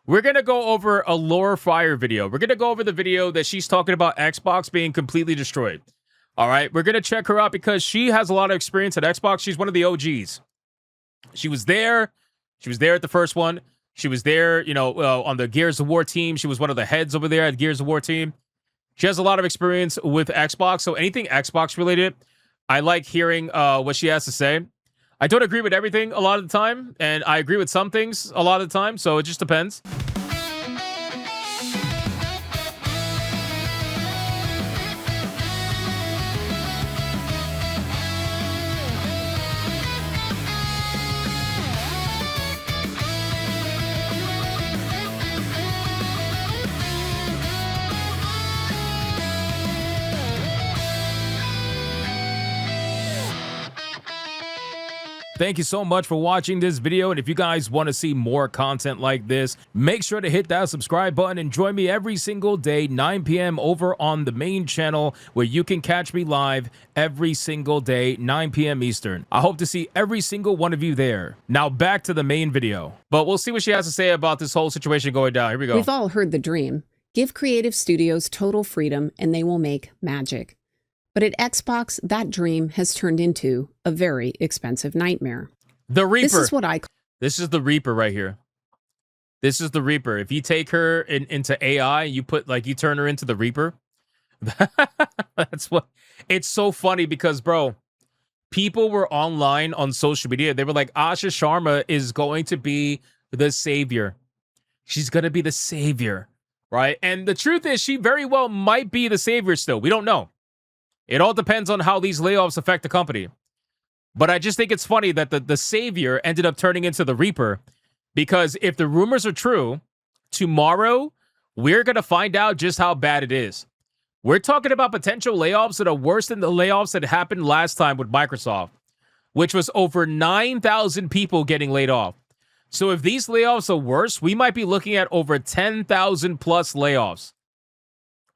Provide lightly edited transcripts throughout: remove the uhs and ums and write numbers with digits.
We're going to go over a Laura Fryer video. We're going to go over the video that she's talking about Xbox being completely destroyed. All right, we're going to check her out because she has a lot of experience at Xbox. She's one of the OGs. She was there. She was there at the first one. She was there, on the Gears of War team. She was one of the heads over there at Gears of War team. She has a lot of experience with Xbox. So anything Xbox related, I like hearing what she has to say. I don't agree with everything a lot of the time, and I agree with some things a lot of the time. So it just depends. Thank you so much for watching this video, and if you guys want to see more content like this, make sure to hit that subscribe button and join me every single day, 9 p.m. over on the main channel, where you can catch me live every single day, 9 p.m. Eastern. I hope to see every single one of you there. Now back to the main video, but we'll see what she has to say about this whole situation going down. Here we go. We've all heard the dream. Give creative studios total freedom and they will make magic. But at Xbox, that dream has turned into a very expensive nightmare. The Reaper. This is what I call. This is the Reaper right here. This is the Reaper. If you take her into AI, you turn her into the Reaper. That's what. It's so funny because, bro, people were online on social media. They were like, Asha Sharma is going to be the savior. She's going to be the savior, right? And the truth is, she very well might be the savior still. We don't know. It all depends on how these layoffs affect the company. But I just think it's funny that the savior ended up turning into the Reaper, because if the rumors are true, tomorrow we're going to find out just how bad it is. We're talking about potential layoffs that are worse than the layoffs that happened last time with Microsoft, which was over 9,000 people getting laid off. So if these layoffs are worse, we might be looking at over 10,000 plus layoffs.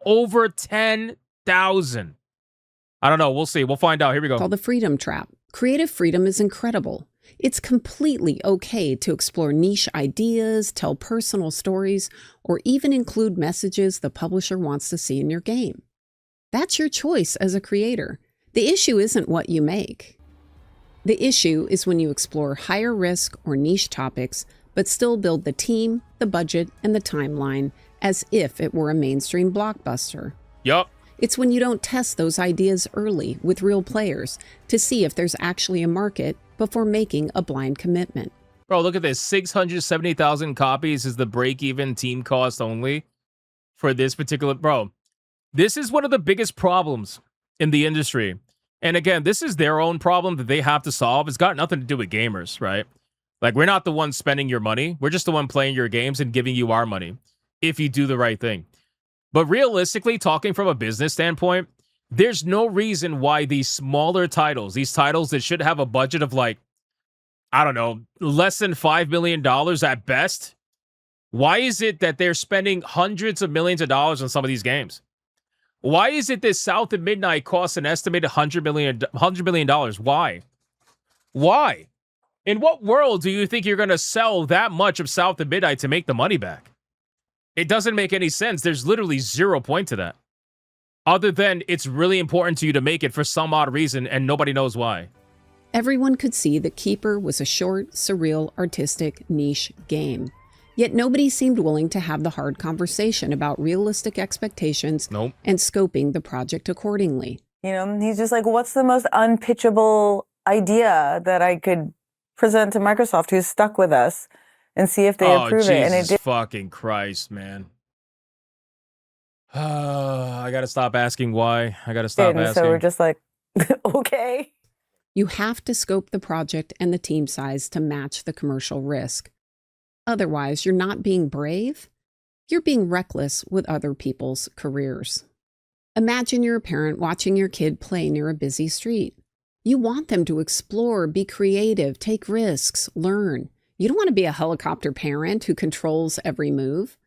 Over 10,000. I don't know. We'll see. We'll find out. Here we go. Called the freedom trap. Creative freedom is incredible. It's completely okay to explore niche ideas, tell personal stories, or even include messages the publisher wants to see in your game. That's your choice as a creator. The issue isn't what you make. The issue is when you explore higher risk or niche topics, but still build the team, the budget, and the timeline as if it were a mainstream blockbuster. Yup. It's when you don't test those ideas early with real players to see if there's actually a market before making a blind commitment. Bro, look at this. 670,000 copies is the break-even team cost only for this particular... Bro, this is one of the biggest problems in the industry. And again, this is their own problem that they have to solve. It's got nothing to do with gamers, right? Like, we're not the ones spending your money. We're just the one playing your games and giving you our money if you do the right thing. But realistically, talking from a business standpoint, there's no reason why these smaller titles, these titles that should have a budget of like, I don't know, less than $5 million at best, why is it that they're spending hundreds of millions of dollars on some of these games? Why is it that South at Midnight costs an estimated $100 million? Why? Why? In what world do you think you're going to sell that much of South at Midnight to make the money back? It doesn't make any sense. There's literally 0 point to that. Other than it's really important to you to make it for some odd reason and nobody knows why. Everyone could see that Keeper was a short, surreal, artistic, niche game. Yet nobody seemed willing to have the hard conversation about realistic expectations and scoping the project accordingly. You know, he's just like, what's the most unpitchable idea that I could present to Microsoft, who's stuck with us? And see if they approve it. And it did. Fucking Christ, man. I gotta stop asking why. I gotta stop asking. So we're just like, okay. You have to scope the project and the team size to match the commercial risk. Otherwise, you're not being brave. You're being reckless with other people's careers. Imagine you're a parent watching your kid play near a busy street. You want them to explore, be creative, take risks, learn. You don't want to be a helicopter parent who controls every move.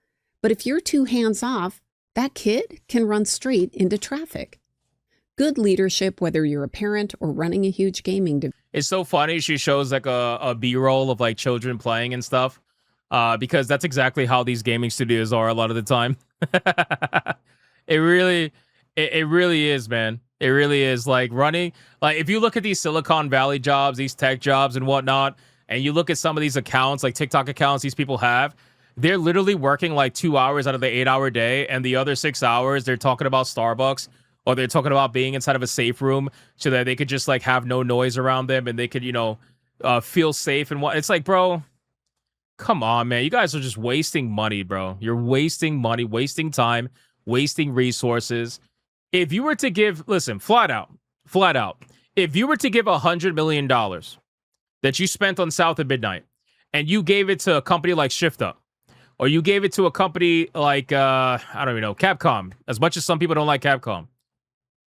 But if you're too hands-off, that kid can run straight into traffic. Good leadership, whether you're a parent or running a huge gaming division. It's so funny. She shows like a B-roll of like children playing and stuff. because that's exactly how these gaming studios are a lot of the time. It really is, man. It really is. Like running, like if you look at these Silicon Valley jobs, these tech jobs and whatnot, and you look at some of these accounts, like TikTok accounts these people have, they're literally working like 2 hours out of the 8-hour day, and the other 6 hours they're talking about Starbucks, or they're talking about being inside of a safe room so that they could just like have no noise around them and they could, feel safe and what. It's like, bro, come on, man. You guys are just wasting money, bro. You're wasting money, wasting time, wasting resources. If you were to give, listen, flat out, if you were to give $100 million that you spent on South at Midnight and you gave it to a company like ShiftUp, or you gave it to a company like, I don't even know, Capcom, as much as some people don't like Capcom,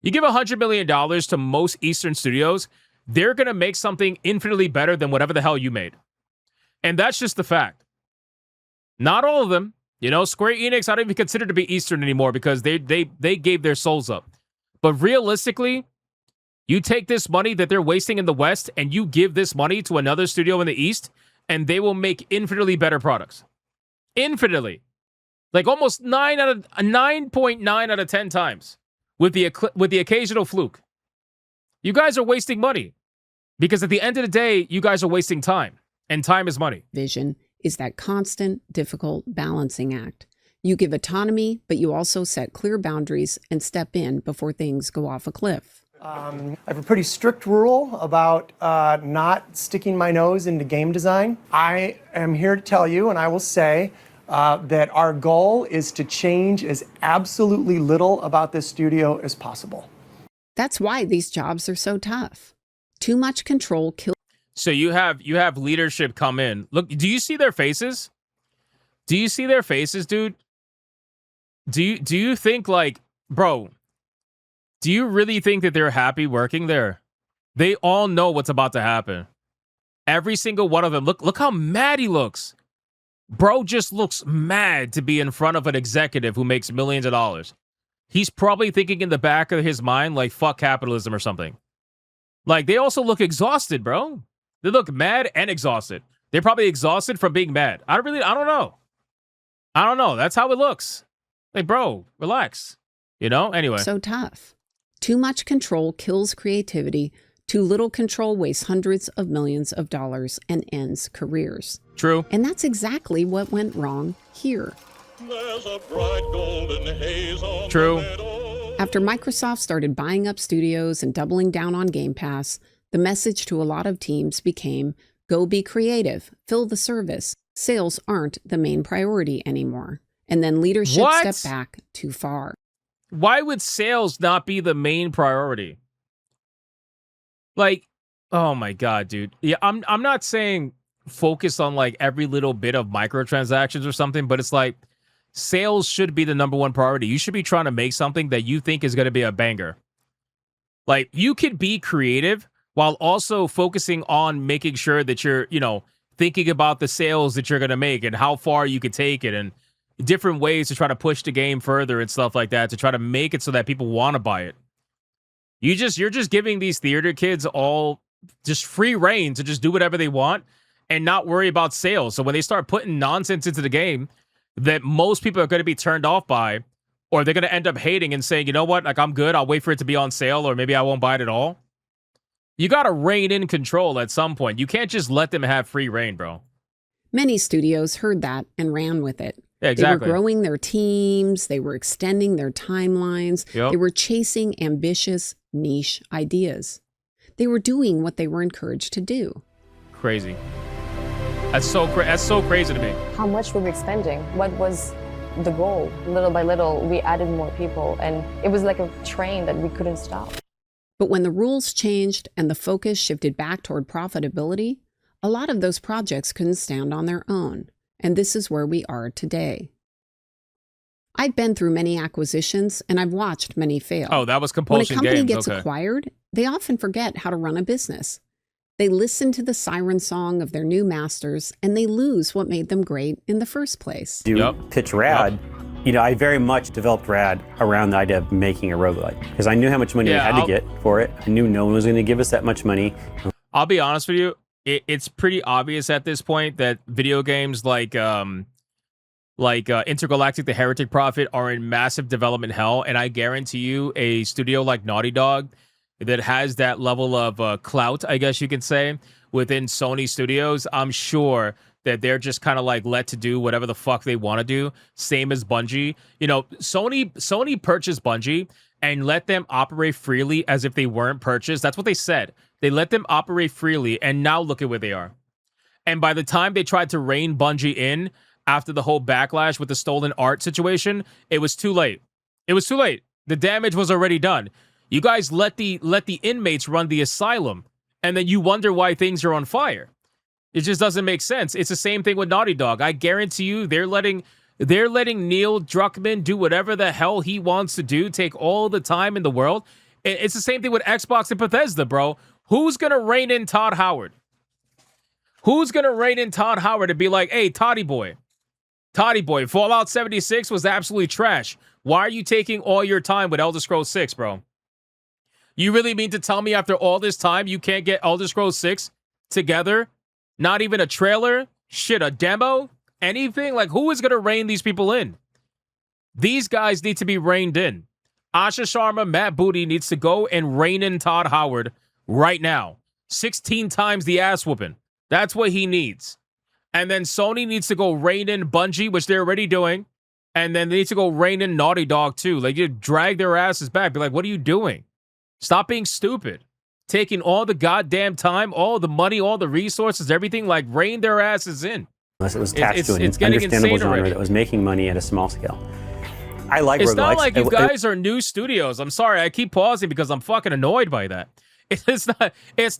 you give $100 million to most Eastern studios, they're going to make something infinitely better than whatever the hell you made. And that's just the fact. Not all of them. Square Enix, I don't even consider to be Eastern anymore because they gave their souls up. But realistically, you take this money that they're wasting in the West and you give this money to another studio in the East, and they will make infinitely better products. Infinitely. Like almost 9.9 out of 10 times with the occasional fluke. You guys are wasting money because at the end of the day, you guys are wasting time, and time is money. Vision is that constant, difficult balancing act. You give autonomy, but you also set clear boundaries and step in before things go off a cliff. I have a pretty strict rule about not sticking my nose into game design. I am here to tell you, and I will say, that our goal is to change as absolutely little about this studio as possible. That's why these jobs are so tough. Too much control kills. So you have leadership come in. Look, do you see their faces? Do you see their faces, dude? Do you think like, bro, do you really think that they're happy working there? They all know what's about to happen. Every single one of them. Look how mad he looks. Bro just looks mad to be in front of an executive who makes millions of dollars. He's probably thinking in the back of his mind, like, fuck capitalism or something. Like, they also look exhausted, bro. They look mad and exhausted. They're probably exhausted from being mad. I don't know. That's how it looks. Like, bro, relax. Anyway. So tough. Too much control kills creativity. Too little control wastes hundreds of millions of dollars and ends careers. True. And that's exactly what went wrong here. There's a bright golden haze on True. the meadow. After Microsoft started buying up studios and doubling down on Game Pass, the message to a lot of teams became, go be creative, fill the service. Sales aren't the main priority anymore. And then leadership stepped back too far. Why would sales not be the main priority? Like, oh my God, dude. Yeah, I'm not saying focus on like every little bit of microtransactions or something, but it's like sales should be the number one priority. You should be trying to make something that you think is going to be a banger. Like, you could be creative while also focusing on making sure that you're, thinking about the sales that you're going to make and how far you could take it and different ways to try to push the game further and stuff like that to try to make it so that people want to buy it. You're just giving these theater kids all just free reign to just do whatever they want and not worry about sales. So when they start putting nonsense into the game that most people are going to be turned off by, or they're going to end up hating and saying, you know what, like, I'm good, I'll wait for it to be on sale, or maybe I won't buy it at all. You got to rein in control at some point. You can't just let them have free reign, bro. Many studios heard that and ran with it. Yeah, exactly. They were growing their teams. They were extending their timelines. Yep. They were chasing ambitious, niche ideas. They were doing what they were encouraged to do. Crazy. That's so crazy to me. How much were we expending? What was the goal? Little by little, we added more people, and it was like a train that we couldn't stop. But when the rules changed and the focus shifted back toward profitability, a lot of those projects couldn't stand on their own. And this is where we are today. I've been through many acquisitions, and I've watched many fail. Oh, that was Compulsion Games. When a company gets okay. acquired, they often forget how to run a business. They listen to the siren song of their new masters, and they lose what made them great in the first place. To pitch RAD, I very much developed RAD around the idea of making a roguelike because I knew how much money we had to get for it. I knew no one was going to give us that much money. I'll be honest with you. it's pretty obvious at this point that video games like Intergalactic: The Heretic Prophet are in massive development hell, and I guarantee you a studio like Naughty Dog that has that level of clout, I guess you can say, within Sony Studios, I'm sure that they're just kind of like let to do whatever the fuck they want to do. Same as Bungie. You know, Sony purchased Bungie and let them operate freely as if they weren't purchased. That's what they said. They let them operate freely, and now look at where they are. And by the time they tried to rein Bungie in after the whole backlash with the stolen art situation, it was too late. It was too late. The damage was already done. You guys let the inmates run the asylum, and then you wonder why things are on fire. It just doesn't make sense. It's the same thing with Naughty Dog. I guarantee you they're letting Neil Druckmann do whatever the hell he wants to do, take all the time in the world. It's the same thing with Xbox and Bethesda, bro. Who's going to rein in Todd Howard? Who's going to rein in Todd Howard and be like, hey, Toddy boy, Fallout 76 was absolutely trash. Why are you taking all your time with Elder Scrolls 6, bro? You really mean to tell me after all this time you can't get Elder Scrolls 6 together? Not even a trailer? Shit, a demo? Anything? Like, who is going to rein these people in? These guys need to be reined in. Asha Sharma, Matt Booty needs to go and rein in Todd Howard right now. 16 times the ass whooping. That's what he needs. And then Sony needs to go rein in Bungie, which they're already doing. And then they need to go rein in Naughty Dog too. Like, you drag their asses back. Be like, what are you doing? Stop being stupid. Taking all the goddamn time, all the money, all the resources, everything, like, rein their asses in. Unless it was attached to an understandable genre already. that was making money at a small scale. I like It's roguelikes. not like you guys are new studios. I'm sorry, I keep pausing because I'm fucking annoyed by that. It's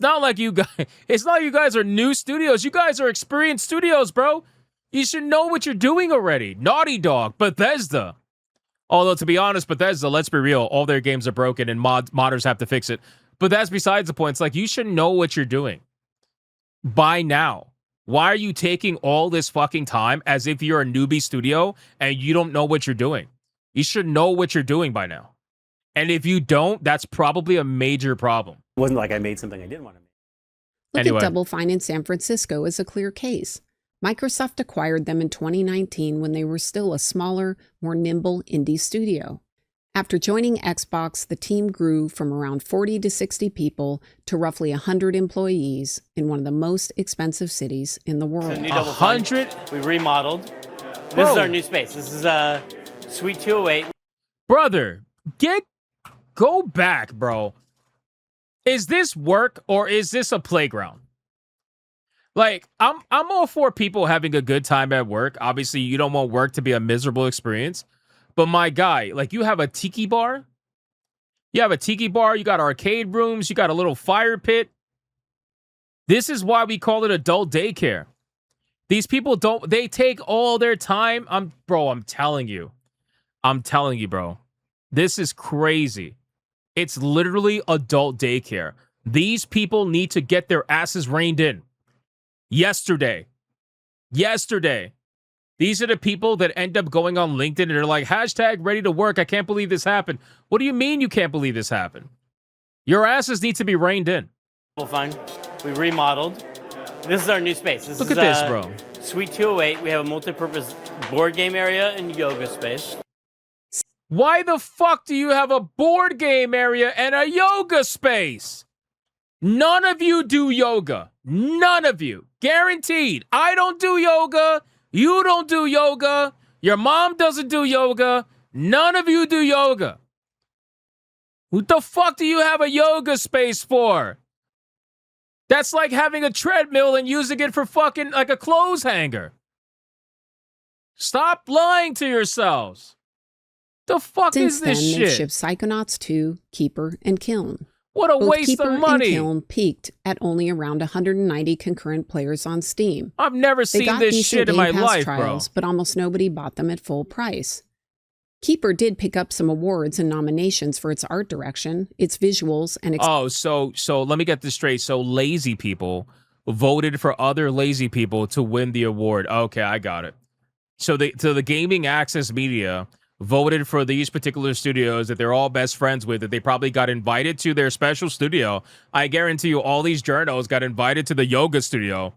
not like you guys are new studios. You guys are experienced studios, bro. You should know what you're doing already. Naughty Dog, Bethesda. Although, to be honest, Bethesda, let's be real, all their games are broken and modders have to fix it. But that's besides the point. It's like, you should know what you're doing by now. Why are you taking all this fucking time as if you're a newbie studio and you don't know what you're doing? You should know what you're doing by now. And if you don't, that's probably a major problem. It wasn't like I made something I didn't want to make. Look Anyway. at Double Fine in San Francisco as a clear case. Microsoft acquired them in 2019 when they were still a smaller, more nimble indie studio. After joining Xbox, the team grew from around 40 to 60 people to roughly 100 employees in one of the most expensive cities in the world. 100? We remodeled. This is our new space. This is Suite 208. Brother, go back, bro. Is this work or is this a playground? Like, I'm all for people having a good time at work. Obviously, you don't want work to be a miserable experience. But my guy, like, you have a tiki bar. You have a tiki bar. You got arcade rooms. You got a little fire pit. This is why we call it adult daycare. These people they take all their time. I'm telling you, bro. This is crazy. It's literally adult daycare. These people need to get their asses reined in. Yesterday. These are the people that end up going on LinkedIn and they're like, hashtag ready to work. I can't believe this happened. What do you mean you can't believe this happened? Your asses need to be reined in. Well, fine. We remodeled. This is our new space. Look at this, bro. Suite 208. We have a multi-purpose board game area and yoga space. Why the fuck do you have a board game area and a yoga space? None of you do yoga. None of you. Guaranteed. I don't do yoga. You don't do yoga. Your mom doesn't do yoga. None of you do yoga. What the fuck do you have a yoga space for? That's like having a treadmill and using it for fucking like a clothes hanger. Stop lying to yourselves. The fuck Since is this then, they've shit? shipped Psychonauts 2, Keeper, and Kiln. What a Both waste Keeper of money. and Kiln peaked at only around 190 concurrent players on Steam. I've never They seen got this decent shit in Game my Pass life, trials, bro. but almost nobody bought them at full price. Keeper did pick up some awards and nominations for its art direction, its visuals, and So let me get this straight. So lazy people voted for other lazy people to win the award. Okay, I got it. So the Gaming Access Media voted for these particular studios that they're all best friends with, that they probably got invited to their special studio. I guarantee you all these journos got invited to the yoga studio.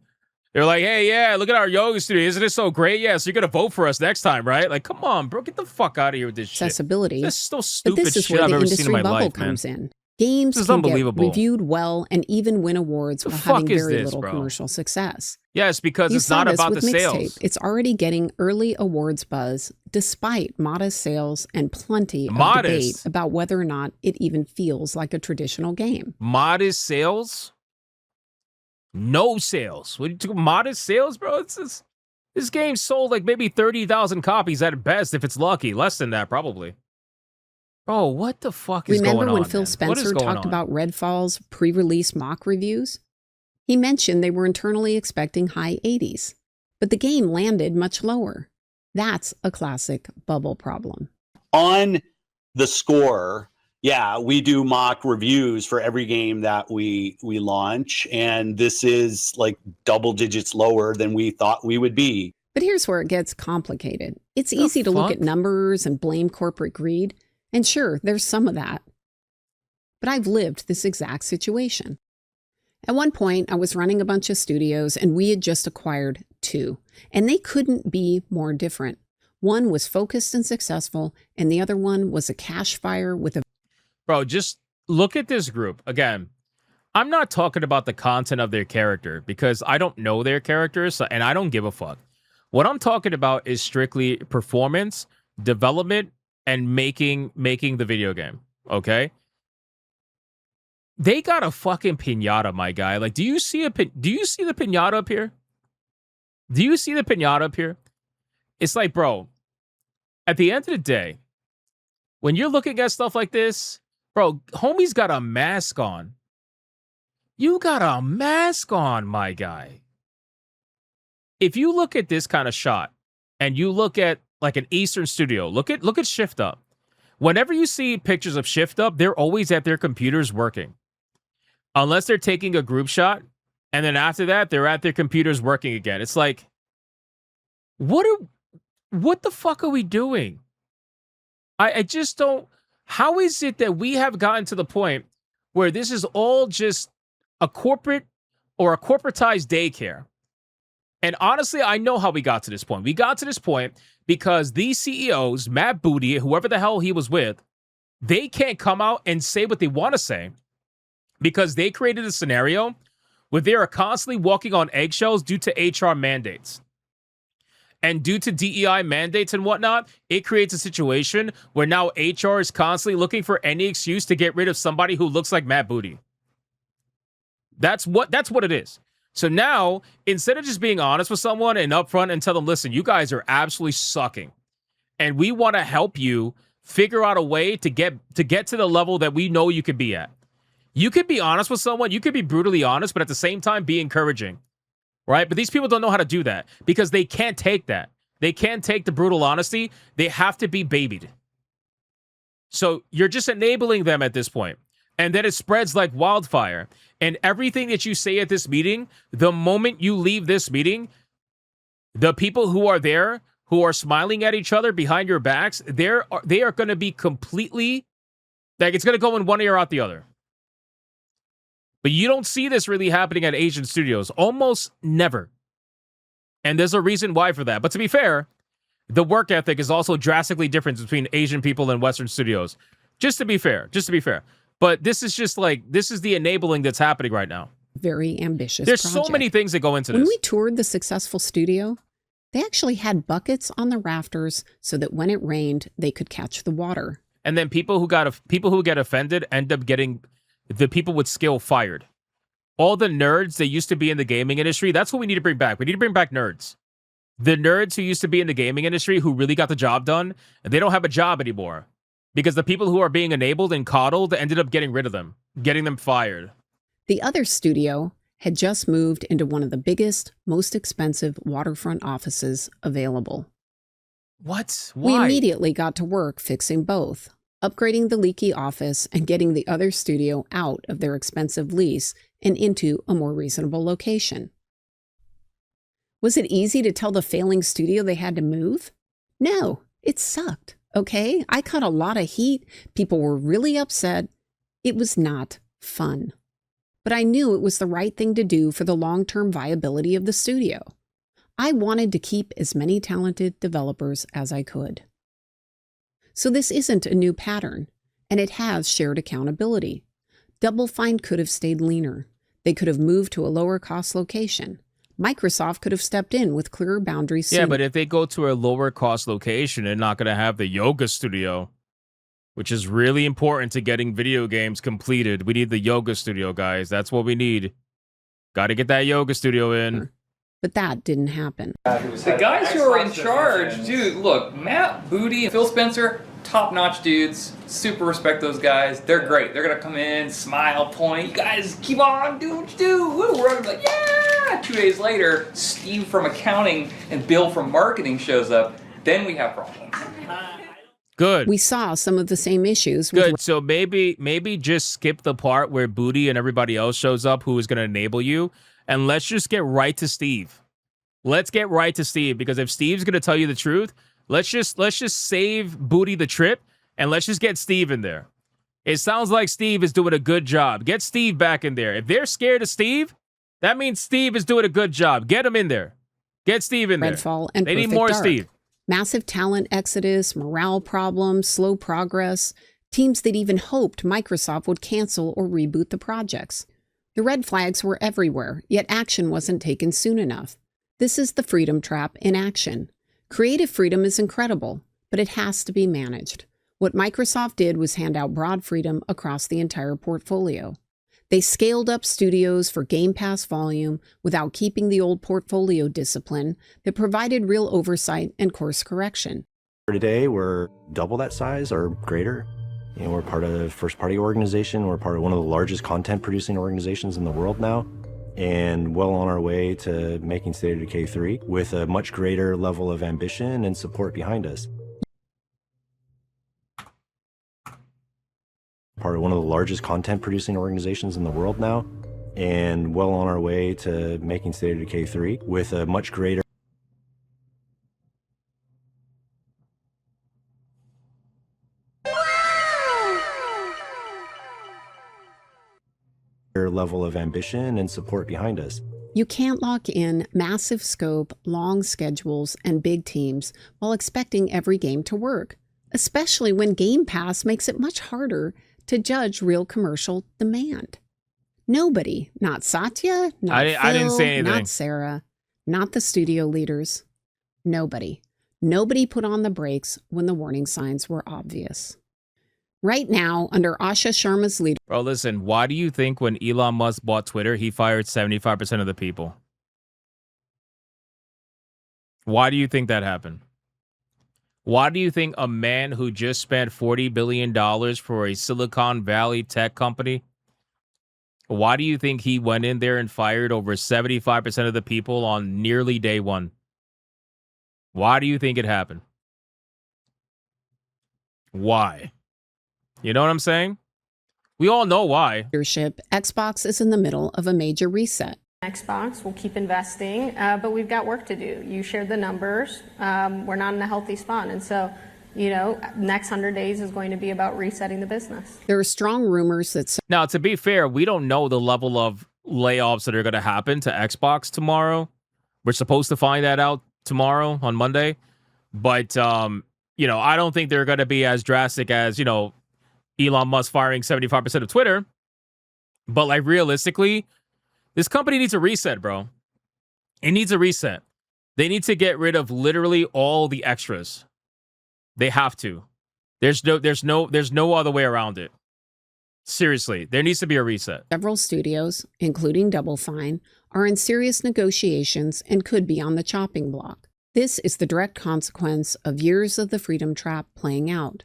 They're like, hey, yeah, look at our yoga studio. Isn't it so great? Yeah, so you're going to vote for us next time, right? Like, come on, bro. Get the fuck out of here with this shit. Accessibility. This is so But stupid this is shit where I've the ever seen in industry my bubble life, man. comes in. Games This is can get unbelievable. reviewed well and even win awards The while fuck having is very this, little bro? commercial success. Yes, because You it's saw not this about with the Mixtape. sales. It's already getting early awards buzz despite modest sales and plenty of debate Modest? about whether or not it even feels like a traditional game. Modest sales? No sales. What are you talking? Modest sales, bro? This game sold like maybe 30,000 copies at best, if it's lucky. Less than that, probably. Bro, what the fuck is Remember going on, when Phil man? What is Spencer going talked on? about Redfall's pre-release mock reviews? He mentioned they were internally expecting high 80s, but the game landed much lower. That's a classic bubble problem. On the score, yeah, we do mock reviews for every game that we launch, and this is like double digits lower than we thought we would be. But here's where it gets complicated. It's The easy to look fuck? at numbers and blame corporate greed, and sure, there's some of that. But I've lived this exact situation. At one point, I was running a bunch of studios, and we had just acquired 2, and they couldn't be more different. One was focused and successful, and the other one was a cash fire with a Bro, just look at this group. Again, I'm not talking about the content of their character because I don't know their characters and I don't give a fuck. What I'm talking about is strictly performance, development, and making the video game. Okay? They got a fucking piñata, my guy. Like, do you see the piñata up here? Do you see the piñata up here? It's like, bro, at the end of the day, when you're looking at stuff like this, bro, homie's got a mask on. You got a mask on, my guy. If you look at this kind of shot and you look at like an Eastern studio, look at Shift Up. Whenever you see pictures of Shift Up, they're always at their computers working. Unless they're taking a group shot, and then after that, they're at their computers working again. It's like, what the fuck are we doing? I just don't. How is it that we have gotten to the point where this is all just a corporate or a corporatized daycare? And honestly, I know how we got to this point. We got to this point because these CEOs, Matt Booty, whoever the hell he was with, they can't come out and say what they want to say because they created a scenario where they are constantly walking on eggshells due to HR mandates. And due to DEI mandates and whatnot, it creates a situation where now HR is constantly looking for any excuse to get rid of somebody who looks like Matt Booty. That's what it is. So now, instead of just being honest with someone and upfront and tell them, listen, you guys are absolutely sucking, and we want to help you figure out a way to get to the level that we know you could be at. You could be honest with someone, you could be brutally honest, but at the same time be encouraging. Right? But these people don't know how to do that because they can't take that. They can't take the brutal honesty. They have to be babied. So you're just enabling them at this point. And then it spreads like wildfire. And everything that you say at this meeting, the moment you leave this meeting, the people who are there, who are smiling at each other behind your backs, they are going to be completely, like, it's going to go in one ear out the other. But you don't see this really happening at Asian studios. Almost never. And there's a reason why for that. But to be fair, the work ethic is also drastically different between Asian people and Western studios. Just to be fair. But this is just like, this is the enabling that's happening right now. very ambitious There's project. so many things that go into When this. we toured the successful studio, they actually had buckets on the rafters so that when it rained, they could catch the water. And then people who get offended end up getting the people with skill fired. All the nerds that used to be in the gaming industry, that's what we need to bring back. We need to bring back nerds. The nerds who used to be in the gaming industry who really got the job done, and they don't have a job anymore. Because the people who are being enabled and coddled ended up getting rid of them, getting them fired. The other studio had just moved into one of the biggest, most expensive waterfront offices available. What? We Why? immediately got to work fixing both, upgrading the leaky office and getting the other studio out of their expensive lease and into a more reasonable location. Was it easy to tell the failing studio they had to move? No, it sucked. Okay, I caught a lot of heat. People were really upset. It was not fun. But I knew it was the right thing to do for the long-term viability of the studio. I wanted to keep as many talented developers as I could. So this isn't a new pattern, and it has shared accountability. Double Fine could have stayed leaner. They could have moved to a lower-cost location. Microsoft could have stepped in with clearer boundaries soon. Yeah, but if they go to a lower-cost location, they're not going to have the yoga studio, which is really important to getting video games completed. We need the yoga studio, guys. That's what we need. Got to get that yoga studio in. But that didn't happen. The guys who are in charge, dude, look, Matt, Booty, and Phil Spencer, top-notch dudes. Super respect those guys. They're great. They're going to come in, smile, point. You guys keep on, do what you do. Woo, we're going to be like, yeah! 2 days later, Steve from accounting and Bill from marketing shows up. Then we have problems. Good. We saw some of the same issues. Good. So maybe just skip the part where Booty and everybody else shows up who is going to enable you. And let's just get right to Steve. Let's get right to Steve, because if Steve's going to tell you the truth, let's just save Booty the trip and let's just get Steve in there. It sounds like Steve is doing a good job. Get Steve back in there. If they're scared of Steve, that means Steve is doing a good job. Get him in there. Get Steve in there. Redfall and they need Perfect more Dark. Steve. Massive talent exodus, morale problems, slow progress, teams that even hoped Microsoft would cancel or reboot the projects. The red flags were everywhere, yet action wasn't taken soon enough. This is the freedom trap in action. Creative freedom is incredible, but it has to be managed. What Microsoft did was hand out broad freedom across the entire portfolio. They scaled up studios for Game Pass volume without keeping the old portfolio discipline that provided real oversight and course correction. Today, we're double that size or greater. We're part of a first-party organization. We're part of one of the largest content-producing organizations in the world now, and well on our way to making State of Decay 3 with a much greater level of ambition and support behind us. Part of one of the largest content-producing organizations in the world now, and well on our way to making State of Decay 3 with a much greater level of ambition and support behind us. You can't lock in massive scope, long schedules, and big teams while expecting every game to work, especially when Game Pass makes it much harder to judge real commercial demand. Nobody, not Satya, not Phil, I didn't say anything. Not Sarah, not the studio leaders. Nobody put on the brakes when the warning signs were obvious. Right now, under Asha Sharma's leadership. Bro, listen, why do you think when Elon Musk bought Twitter, he fired 75% of the people? Why do you think that happened? Why do you think a man who just spent $40 billion for a Silicon Valley tech company, why do you think he went in there and fired over 75% of the people on nearly day one? Why do you think it happened? Why? You know what I'm saying? We all know why. Xbox is in the middle of a major reset. Xbox will keep investing, but we've got work to do. You shared the numbers. We're not in a healthy spot. And so, next 100 days is going to be about resetting the business. There are strong rumors that... Now, to be fair, we don't know the level of layoffs that are going to happen to Xbox tomorrow. We're supposed to find that out tomorrow on Monday. But, I don't think they're going to be as drastic as, Elon Musk firing 75% of Twitter. But, realistically, this company needs a reset, bro. It needs a reset. They need to get rid of literally all the extras. They have to. There's no other way around it. Seriously, there needs to be a reset. Several studios, including Double Fine, are in serious negotiations and could be on the chopping block. This is the direct consequence of years of the freedom trap playing out.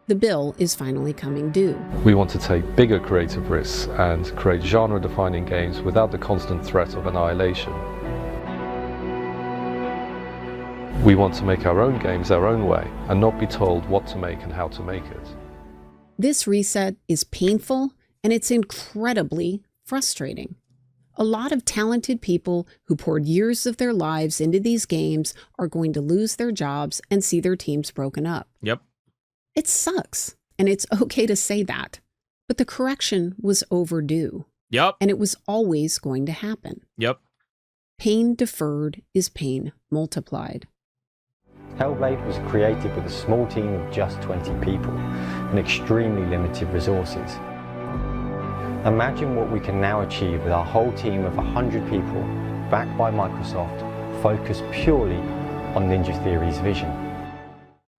The bill is finally coming due. We want to take bigger creative risks and create genre-defining games without the constant threat of annihilation. We want to make our own games our own way and not be told what to make and how to make it. This reset is painful and it's incredibly frustrating. A lot of talented people who poured years of their lives into these games are going to lose their jobs and see their teams broken up. Yep. It sucks, and it's okay to say that. But the correction was overdue. Yep. And it was always going to happen. Yep. Pain deferred is pain multiplied. Hellblade was created with a small team of just 20 people and extremely limited resources. Imagine what we can now achieve with our whole team of 100 people, backed by Microsoft, focused purely on Ninja Theory's vision.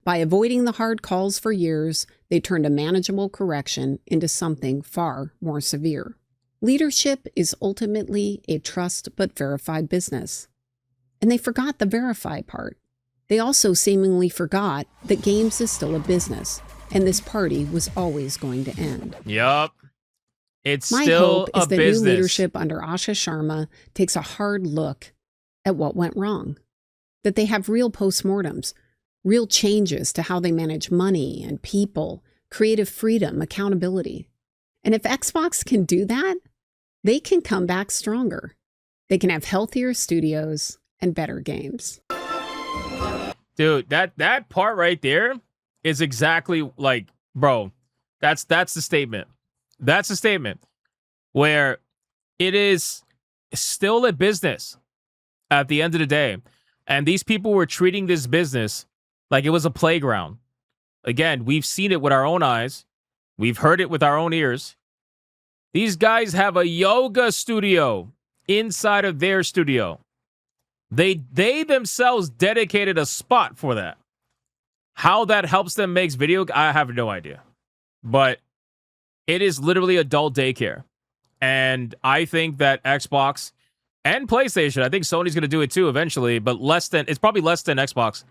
By avoiding the hard calls for years, they turned a manageable correction into something far more severe. Leadership is ultimately a trust but verified business. And they forgot the verify part. They also seemingly forgot that games is still a business, and this party was always going to end. Yup. It's My still hope is a that business. new leadership under Asha Sharma takes a hard look at what went wrong. That they have real postmortems, real changes to how they manage money and people, creative freedom, accountability. And if Xbox can do that, they can come back stronger. They can have healthier studios and better games. Dude, that part right there is exactly like, bro, that's the statement. That's the statement where it is still a business at the end of the day. And these people were treating this business like it was a playground. Again, we've seen it with our own eyes. We've heard it with our own ears. These guys have a yoga studio inside of their studio. They themselves dedicated a spot for that. How that helps them make video, I have no idea. But it is literally adult daycare. And I think that Xbox and PlayStation, I think Sony's going to do it too eventually, but it's probably less than Xbox.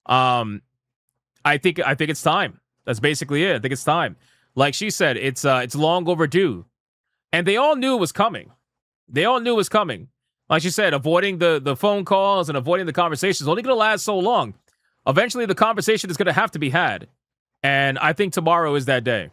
I think it's time. That's basically it. I think it's time. Like she said, it's long overdue. And they all knew it was coming. They all knew it was coming. Like she said, avoiding the phone calls and avoiding the conversations is only going to last so long. Eventually, the conversation is going to have to be had. And I think tomorrow is that day.